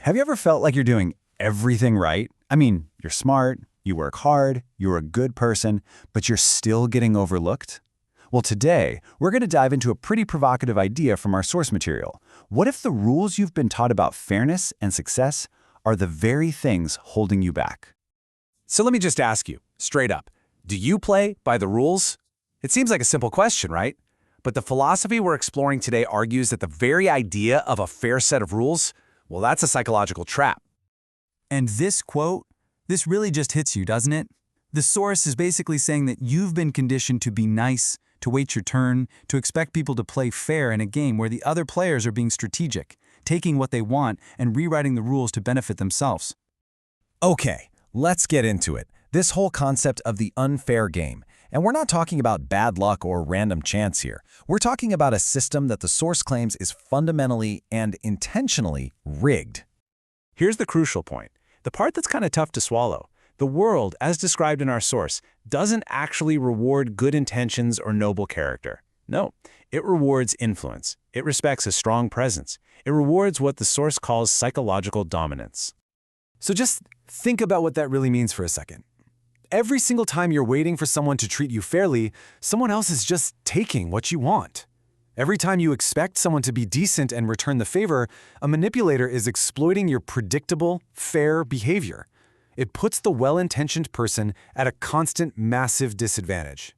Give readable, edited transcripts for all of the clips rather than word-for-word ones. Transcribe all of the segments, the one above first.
Have you ever felt like you're doing everything right? I mean, you're smart, you work hard, you're a good person, but you're still getting overlooked? Well, today, we're going to dive into a pretty provocative idea from our source material. What if the rules you've been taught about fairness and success are the very things holding you back? So let me just ask you, straight up, do you play by the rules? It seems like a simple question, right? But the philosophy we're exploring today argues that the very idea of a fair set of rules, well, that's a psychological trap. And this quote, this really just hits you, doesn't it? The source is basically saying that you've been conditioned to be nice, to wait your turn, to expect people to play fair in a game where the other players are being strategic, taking what they want and rewriting the rules to benefit themselves. Okay, let's get into it. This whole concept of the unfair game. And we're not talking about bad luck or random chance here. We're talking about a system that the source claims is fundamentally and intentionally rigged. Here's the crucial point, the part that's kind of tough to swallow. The world, as described in our source, doesn't actually reward good intentions or noble character. No, it rewards influence. It respects a strong presence. It rewards what the source calls psychological dominance. So just think about what that really means for a second. Every single time you're waiting for someone to treat you fairly, someone else is just taking what you want. Every time you expect someone to be decent and return the favor, a manipulator is exploiting your predictable, fair behavior. It puts the well-intentioned person at a constant, massive disadvantage.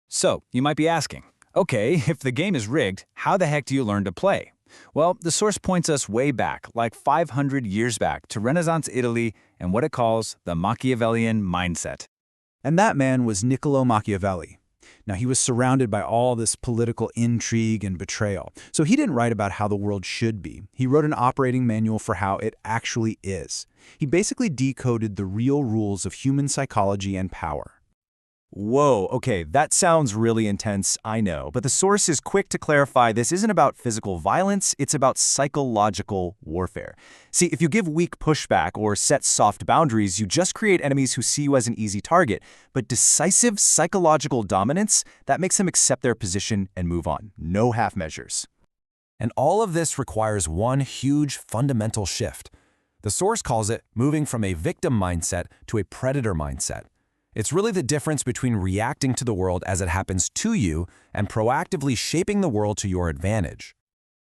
So, you might be asking, okay, if the game is rigged, how the heck do you learn to play? Well, the source points us way back, like 500 years back, to Renaissance Italy and what it calls the Machiavellian mindset. And that man was Niccolo Machiavelli. Now, he was surrounded by all this political intrigue and betrayal. So he didn't write about how the world should be. He wrote an operating manual for how it actually is. He basically decoded the real rules of human psychology and power. Whoa, okay, that sounds really intense, I know, but the source is quick to clarify this isn't about physical violence, it's about psychological warfare. See, if you give weak pushback or set soft boundaries, you just create enemies who see you as an easy target. But decisive psychological dominance, that makes them accept their position and move on. No half measures. And all of this requires one huge fundamental shift. The source calls it moving from a victim mindset to a predator mindset. It's really the difference between reacting to the world as it happens to you and proactively shaping the world to your advantage.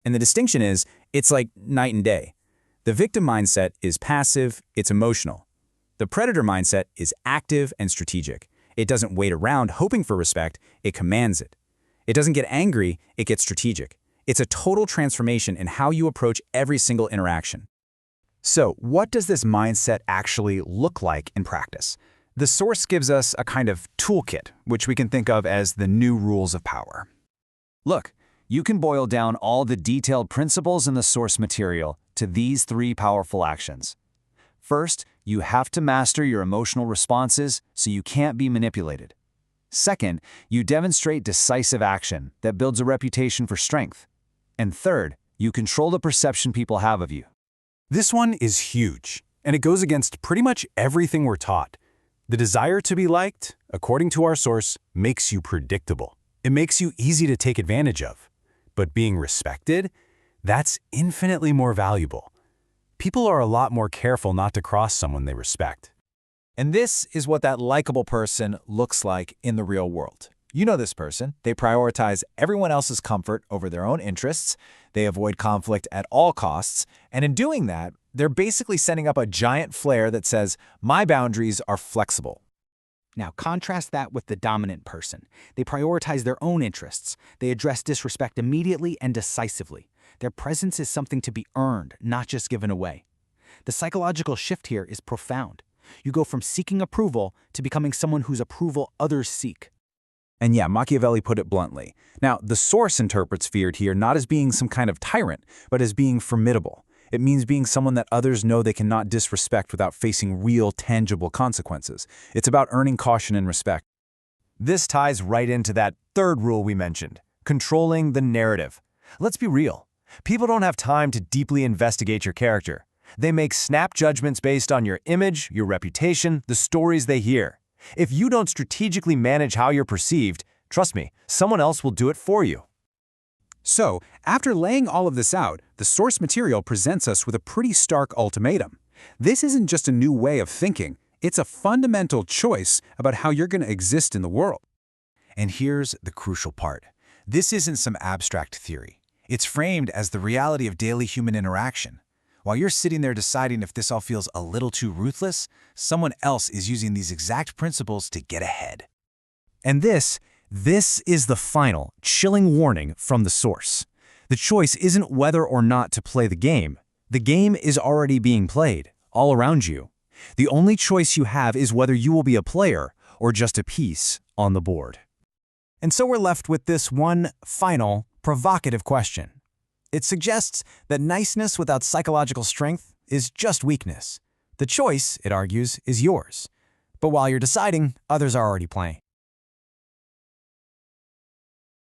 And the distinction is, it's like night and day. The victim mindset is passive, it's emotional. The predator mindset is active and strategic. It doesn't wait around hoping for respect, it commands it. It doesn't get angry, it gets strategic. It's a total transformation in how you approach every single interaction. So, what does this mindset actually look like in practice? The source gives us a kind of toolkit, which we can think of as the new rules of power. Look, you can boil down all the detailed principles in the source material to these three powerful actions. First, you have to master your emotional responses so you can't be manipulated. Second, you demonstrate decisive action that builds a reputation for strength. And third, you control the perception people have of you. This one is huge, and it goes against pretty much everything we're taught. The desire to be liked, according to our source, makes you predictable. It makes you easy to take advantage of. But being respected, that's infinitely more valuable. People are a lot more careful not to cross someone they respect. And this is what that likable person looks like in the real world. You know this person. They prioritize everyone else's comfort over their own interests. They avoid conflict at all costs. And in doing that, they're basically setting up a giant flare that says, my boundaries are flexible. Now contrast that with the dominant person. They prioritize their own interests. They address disrespect immediately and decisively. Their presence is something to be earned, not just given away. The psychological shift here is profound. You go from seeking approval to becoming someone whose approval others seek. And yeah, Machiavelli put it bluntly. Now, the source interprets feared here not as being some kind of tyrant, but as being formidable. It means being someone that others know they cannot disrespect without facing real, tangible consequences. It's about earning caution and respect. This ties right into that third rule we mentioned, controlling the narrative. Let's be real. People don't have time to deeply investigate your character. They make snap judgments based on your image, your reputation, the stories they hear. If you don't strategically manage how you're perceived, trust me, someone else will do it for you. So, after laying all of this out, the source material presents us with a pretty stark ultimatum. This isn't just a new way of thinking, it's a fundamental choice about how you're going to exist in the world. And here's the crucial part. This isn't some abstract theory. It's framed as the reality of daily human interaction. While you're sitting there deciding if this all feels a little too ruthless, someone else is using these exact principles to get ahead. And this is the final, chilling warning from the source. The choice isn't whether or not to play the game. The game is already being played, all around you. The only choice you have is whether you will be a player or just a piece on the board. And so we're left with this one final, provocative question. It suggests that niceness without psychological strength is just weakness. The choice, it argues, is yours. But while you're deciding, others are already playing.